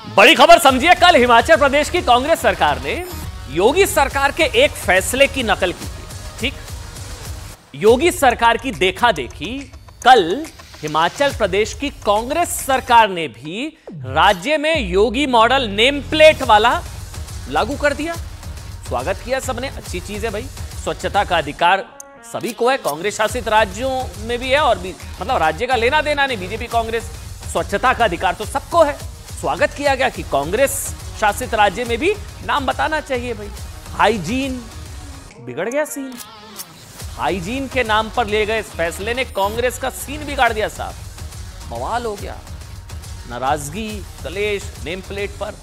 बड़ी खबर समझिए, कल हिमाचल प्रदेश की कांग्रेस सरकार ने योगी सरकार के एक फैसले की नकल की थी। ठीक, योगी सरकार की देखा देखी कल हिमाचल प्रदेश की कांग्रेस सरकार ने भी राज्य में योगी मॉडल नेम प्लेट वाला लागू कर दिया। स्वागत किया सबने, अच्छी चीज है भाई। स्वच्छता का अधिकार सभी को है, कांग्रेस शासित राज्यों में भी है और भी, मतलब राज्य का लेना देना नहीं, बीजेपी कांग्रेस, स्वच्छता का अधिकार तो सबको है। स्वागत किया गया कि कांग्रेस शासित राज्य में भी नाम बताना चाहिए भाई। हाइजीन बिगड़ गया सीन, हाइजीन के नाम पर ले गए इस फैसले ने कांग्रेस का सीन बिगाड़ दिया साहब। बवाल हो गया, नाराजगी, कलेश नेम प्लेट पर।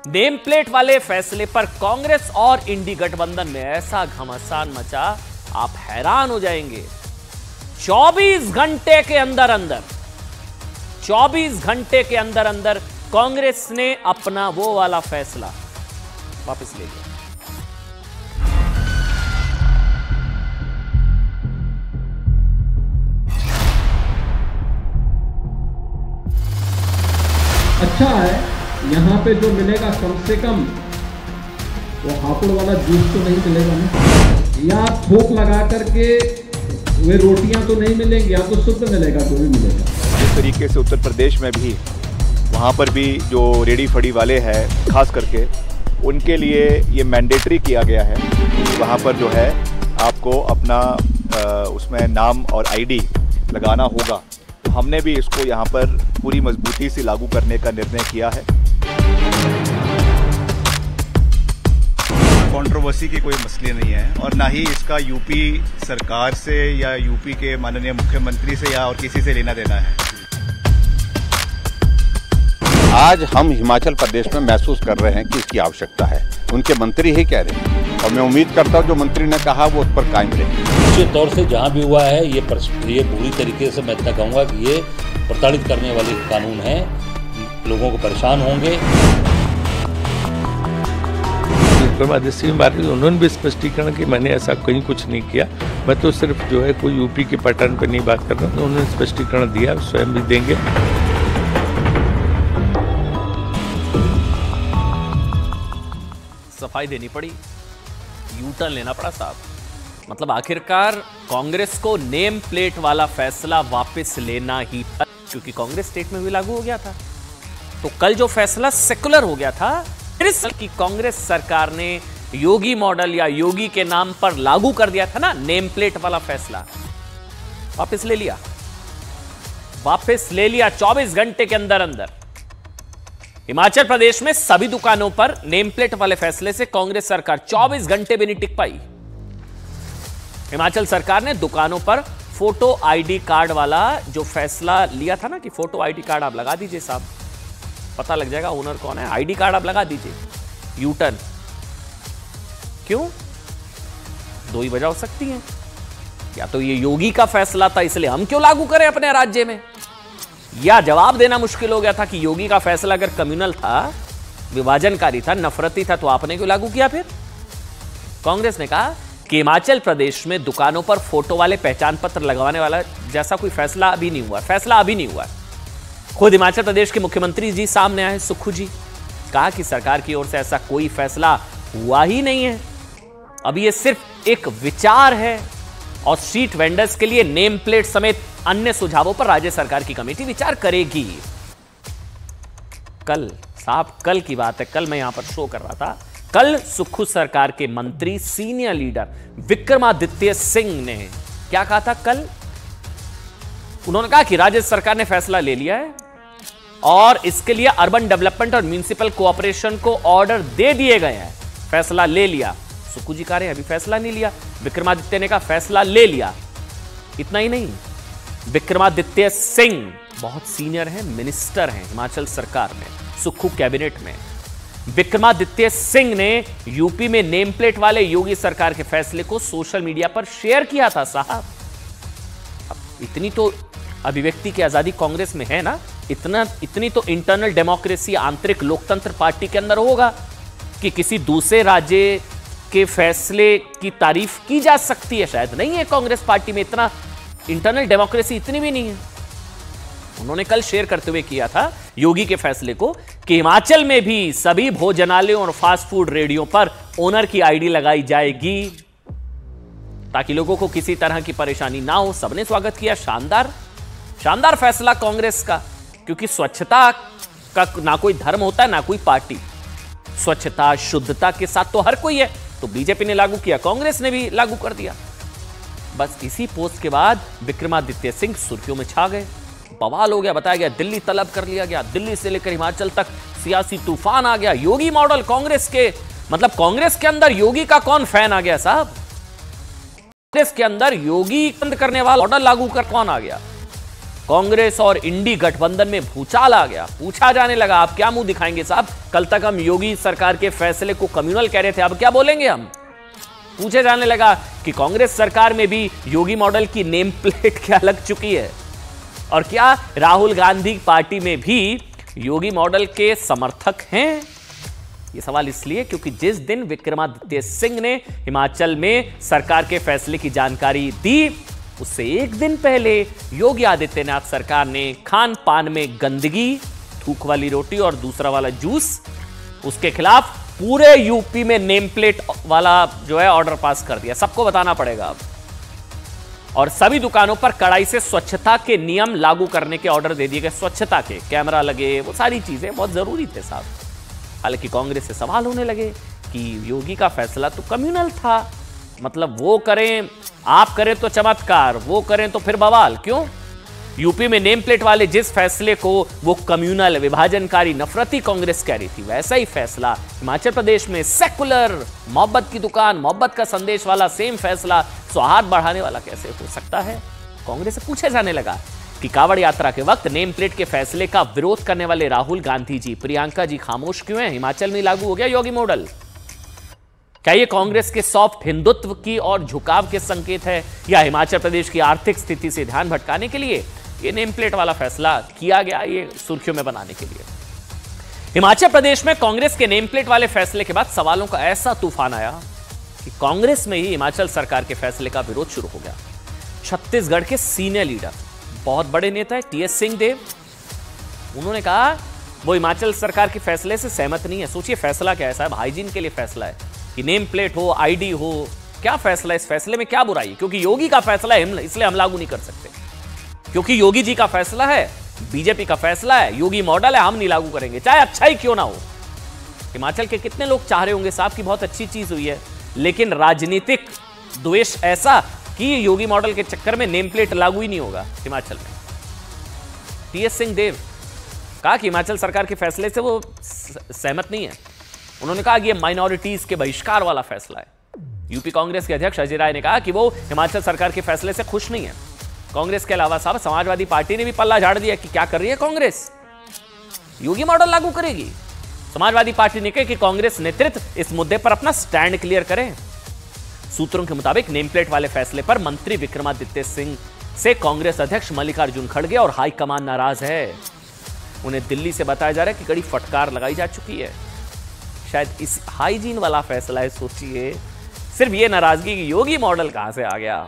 नेम प्लेट वाले फैसले पर कांग्रेस और इंडी गठबंधन में ऐसा घमासान मचा, आप हैरान हो जाएंगे। 24 घंटे के अंदर अंदर 24 घंटे के अंदर अंदर कांग्रेस ने अपना वो वाला फैसला वापस ले लिया। अच्छा है, यहाँ पे जो मिलेगा कम से कम वो हापुड़ वाला जूस तो नहीं मिलेगा ना, या थोक लगा करके वे रोटियां तो नहीं मिलेंगी, या तो शुद्ध मिलेगा जो भी मिलेगा। जिस तरीके से उत्तर प्रदेश में भी वहाँ पर भी जो रेडी फड़ी वाले हैं खास करके उनके लिए ये मैंडेटरी किया गया है, वहाँ पर जो है आपको अपना उसमें नाम और आईडी लगाना होगा। तो हमने भी इसको यहाँ पर पूरी मजबूती से लागू करने का निर्णय किया है। कंट्रोवर्सी की कोई मसले नहीं है और ना ही इसका यूपी सरकार से या यूपी के माननीय मुख्यमंत्री से या और किसी से लेना देना है। आज हम हिमाचल प्रदेश में महसूस कर रहे हैं कि इसकी आवश्यकता है, उनके मंत्री ही कह रहे हैं और मैं उम्मीद करता हूं जो मंत्री ने कहा वो उस पर कायम रहे। निश्चित तौर से जहां भी हुआ है ये बुरी तरीके से मैं इतना कहूँगा कि ये प्रताड़ित करने वाले कानून है, लोगों को परेशान होंगे। उन्होंने भी स्पष्टीकरण कि मैंने ऐसा कहीं कुछ नहीं किया, मैं तो सिर्फ जो है कोई यूपी के पैटर्न पर नहीं बात कर रहा हूँ। उन्होंने स्पष्टीकरण दिया, स्वयं भी देंगे। सफाई देनी पड़ी, यू टर्न लेना पड़ा साहब। मतलब आखिरकार कांग्रेस को नेम प्लेट वाला फैसला वापस लेना ही था, क्योंकि कांग्रेस स्टेट में भी लागू हो गया था। तो कल जो फैसला सेकुलर हो गया था, कि कांग्रेस सरकार ने योगी मॉडल या योगी के नाम पर लागू कर दिया था ना नेम प्लेट वाला फैसला, वापस ले लिया, वापस ले लिया 24 घंटे के अंदर अंदर। हिमाचल प्रदेश में सभी दुकानों पर नेम प्लेट वाले फैसले से कांग्रेस सरकार 24 घंटे भी नहीं टिक पाई। हिमाचल सरकार ने दुकानों पर फोटो आईडी कार्ड वाला जो फैसला लिया था ना कि फोटो आईडी कार्ड आप लगा दीजिए साहब, पता लग जाएगा ओनर कौन है, आईडी कार्ड आप लगा दीजिए, यू टर्न। क्यों? दो ही वजह हो सकती है, या तो ये योगी का फैसला था इसलिए हम क्यों लागू करें अपने राज्य में, या जवाब देना मुश्किल हो गया था कि योगी का फैसला अगर कम्युनल था, विभाजनकारी था, नफरती था, तो आपने क्यों लागू किया। फिर कांग्रेस ने कहा कि हिमाचल प्रदेश में दुकानों पर फोटो वाले पहचान पत्र लगवाने वाला जैसा कोई फैसला अभी नहीं हुआ, फैसला अभी नहीं हुआ। खुद हिमाचल प्रदेश के मुख्यमंत्री जी सामने आए, सुक्खू जी, कहा कि सरकार की ओर से ऐसा कोई फैसला हुआ ही नहीं है, अभी ये सिर्फ एक विचार है और स्ट्रीट वेंडर्स के लिए नेम प्लेट समेत अन्य सुझावों पर राज्य सरकार की कमेटी विचार करेगी। कल साहब, कल की बात है, कल मैं यहां पर शो कर रहा था, कल सुक्खू सरकार के मंत्री सीनियर लीडर विक्रमादित्य सिंह ने क्या कहा था कल? उन्होंने कहा कि राज्य सरकार ने फैसला ले लिया है और इसके लिए अर्बन डेवलपमेंट और म्युनिसिपल कोऑपरेशन को ऑर्डर दे दिए गए हैं। फैसला ले लिया, सुक्खू जी कह रहे हैं अभी फैसला नहीं लिया, विक्रमादित्य ने कहा फैसला ले लिया। इतना ही नहीं, विक्रमादित्य सिंह बहुत सीनियर हैं, मिनिस्टर हैं हिमाचल सरकार में, सुक्खू कैबिनेट में। विक्रमादित्य सिंह ने यूपी में नेम प्लेट वाले योगी सरकार के फैसले को सोशल मीडिया पर शेयर किया था साहब। इतनी तो अभिव्यक्ति की आजादी कांग्रेस में है ना, इतनी तो इंटरनल डेमोक्रेसी, आंतरिक लोकतंत्र पार्टी के अंदर होगा कि किसी दूसरे राज्य के फैसले की तारीफ की जा सकती है। शायद नहीं है कांग्रेस पार्टी में, इतना इंटरनल डेमोक्रेसी इतनी भी नहीं है। उन्होंने कल शेयर करते हुए किया था योगी के फैसले को कि हिमाचल में भी सभी भोजनालयों और फास्ट फूड रेडियो पर ओनर की आईडी लगाई जाएगी ताकि लोगों को किसी तरह की परेशानी ना हो। सबने स्वागत किया। शानदार फैसला कांग्रेस का, क्योंकि स्वच्छता का ना कोई धर्म होता है ना कोई पार्टी। स्वच्छता शुद्धता के साथ तो हर कोई है। तो बीजेपी ने लागू किया, कांग्रेस ने भी लागू कर दिया। बस इसी पोस्ट के बाद विक्रमादित्य सिंह सुर्खियों में छा गए। बवाल हो गया, बताया गया दिल्ली तलब कर लिया गया, दिल्ली से लेकर हिमाचल तक सियासी तूफान आ गया। योगी मॉडल कांग्रेस के, मतलब कांग्रेस के अंदर योगी का कौन फैन आ गया साहब? कांग्रेस के अंदर योगी बंद करने वाला मॉडल लागू कर कौन आ गया? कांग्रेस और इंडी गठबंधन में भूचाल आ गया। पूछा जाने लगा आप क्या मुंह दिखाएंगे साहब? कल तक हम योगी सरकार के फैसले को कम्युनल कह रहे थे, अब क्या बोलेंगे हम? पूछे जाने लगा कि कांग्रेस सरकार में भी योगी मॉडल की नेम प्लेट क्या लग चुकी है, और क्या राहुल गांधी पार्टी में भी योगी मॉडल के समर्थक हैं? ये सवाल इसलिए क्योंकि जिस दिन विक्रमादित्य सिंह ने हिमाचल में सरकार के फैसले की जानकारी दी, उससे एक दिन पहले योगी आदित्यनाथ सरकार ने खान पान में गंदगी, थूक वाली रोटी और दूसरा वाला जूस, उसके खिलाफ पूरे यूपी में नेम प्लेट वाला जो है ऑर्डर पास कर दिया। सबको बताना पड़ेगा अब। और सभी दुकानों पर कड़ाई से स्वच्छता के नियम लागू करने के ऑर्डर दे दिए गए। स्वच्छता के कैमरा लगे, वो सारी चीजें बहुत जरूरी थे साहब। हालांकि कांग्रेस से सवाल होने लगे कि योगी का फैसला तो कम्युनल था, मतलब वो करें, आप करें तो चमत्कार, वो करें तो फिर बवाल। क्यों? यूपी में नेम प्लेट वाले जिस फैसले को वो कम्युनल, विभाजनकारी, नफरती कांग्रेस कह रही थी, वैसा ही फैसला हिमाचल प्रदेश में सेकुलर, मोहब्बत की दुकान, मोहब्बत का संदेश वाला सेम फैसला सौहार्द बढ़ाने वाला कैसे हो सकता है? कांग्रेस से पूछा जाने लगा कि कावड़ यात्रा के वक्त नेम प्लेट के फैसले का विरोध करने वाले राहुल गांधी जी, प्रियंका जी खामोश क्यों हैं? हिमाचल में लागू हो गया योगी मॉडल। क्या ये कांग्रेस के सॉफ्ट हिंदुत्व की और झुकाव के संकेत है, या हिमाचल प्रदेश की आर्थिक स्थिति से ध्यान भटकाने के लिए ये नेम प्लेट वाला फैसला किया गया, ये सुर्खियों में बनाने के लिए? हिमाचल प्रदेश में कांग्रेस के नेम प्लेट वाले फैसले के बाद सवालों का ऐसा तूफान आया कि कांग्रेस में ही हिमाचल सरकार के फैसले का विरोध शुरू हो गया। छत्तीसगढ़ के सीनियर लीडर, बहुत बड़े नेता है टीएस सिंहदेव, उन्होंने कहा वो हिमाचल सरकार के फैसले से सहमत नहीं है। सोचिए फैसला क्या है साहब, हाइजीन के लिए फैसला है कि नेम प्लेट हो, आईडी हो, क्या फैसला है? इस फैसले में क्या बुराई? क्योंकि योगी का फैसला है इसलिए हम लागू नहीं कर सकते, क्योंकि योगी जी का फैसला है, बीजेपी का फैसला है, योगी मॉडल है, हम नहीं लागू करेंगे, चाहे अच्छा ही क्यों ना हो। हिमाचल के कितने लोग चाह रहे होंगे साहब की बहुत अच्छी चीज हुई है, लेकिन राजनीतिक द्वेष ऐसा कि योगी मॉडल के चक्कर में नेम प्लेट लागू ही नहीं होगा हिमाचल में। टीएस सिंहदेव कहा कि हिमाचल सरकार के फैसले से वो सहमत नहीं है। उन्होंने कहा कि ये माइनॉरिटीज के बहिष्कार वाला फैसला है। यूपी कांग्रेस के अध्यक्ष अजय राय ने कहा कि वो हिमाचल सरकार के फैसले से खुश नहीं है। कांग्रेस के अलावा साहब समाजवादी पार्टी ने भी पल्ला झाड़ दिया कि क्या कर रही है कांग्रेस, योगी मॉडल लागू करेगी। समाजवादी पार्टी ने कहा कि कांग्रेस नेतृत्व इस मुद्दे पर अपना स्टैंड क्लियर करे। सूत्रों के मुताबिक नेम प्लेट वाले फैसले पर मंत्री विक्रमादित्य सिंह से कांग्रेस अध्यक्ष मल्लिकार्जुन खड़गे और हाईकमान नाराज है। उन्हें दिल्ली से बताया जा रहा है कि कड़ी फटकार लगाई जा चुकी है। शायद इस हाइजीन वाला फैसला है। सोचिए सिर्फ ये नाराजगी कि योगी मॉडल कहां से आ गया,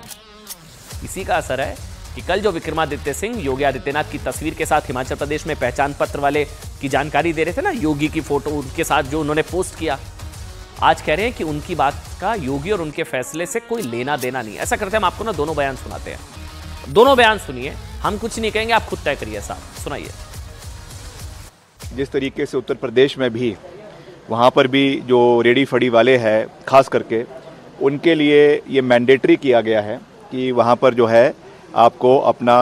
इसी का असर है कि कल जो विक्रमादित्य सिंह योगी आदित्यनाथ की तस्वीर के साथ हिमाचल प्रदेश में पहचान पत्र वाले की जानकारी दे रहे थे ना, योगी की फोटो उनके साथ जो उन्होंने पोस्ट किया, आज कह रहे हैं कि उनकी बात का योगी और उनके फैसले से कोई लेना देना नहीं। ऐसा करते हैं, हम आपको ना दोनों बयान सुनाते हैं, दोनों बयान सुनिए, हम कुछ नहीं कहेंगे, आप खुद तय करिए साहब, सुनाइए। जिस तरीके से उत्तर प्रदेश में भी वहाँ पर भी जो रेडी फड़ी वाले हैं खास करके उनके लिए ये मैंडेटरी किया गया है कि वहाँ पर जो है आपको अपना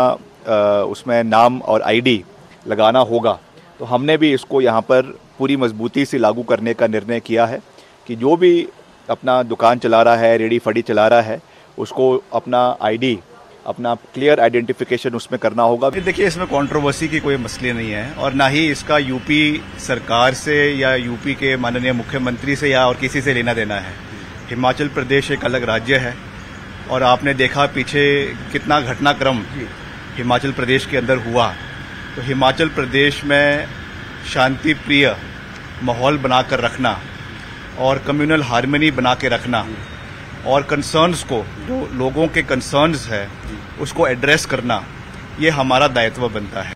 उसमें नाम और आईडी लगाना होगा। तो हमने भी इसको यहाँ पर पूरी मजबूती से लागू करने का निर्णय किया है कि जो भी अपना दुकान चला रहा है, रेडी फड़ी चला रहा है, उसको अपना आईडी, अपना क्लियर आइडेंटिफिकेशन उसमें करना होगा। देखिए इसमें कंट्रोवर्सी की कोई मसले नहीं है और ना ही इसका यूपी सरकार से या यूपी के माननीय मुख्यमंत्री से या और किसी से लेना देना है। हिमाचल प्रदेश एक अलग राज्य है और आपने देखा पीछे कितना घटनाक्रम हिमाचल प्रदेश के अंदर हुआ। तो हिमाचल प्रदेश में शांति प्रिय माहौल बनाकर रखना और कम्युनल हार्मनी बना के रखना और कंसर्न्स को, जो लोगों के कंसर्न्स है, उसको एड्रेस करना, ये हमारा दायित्व बनता है।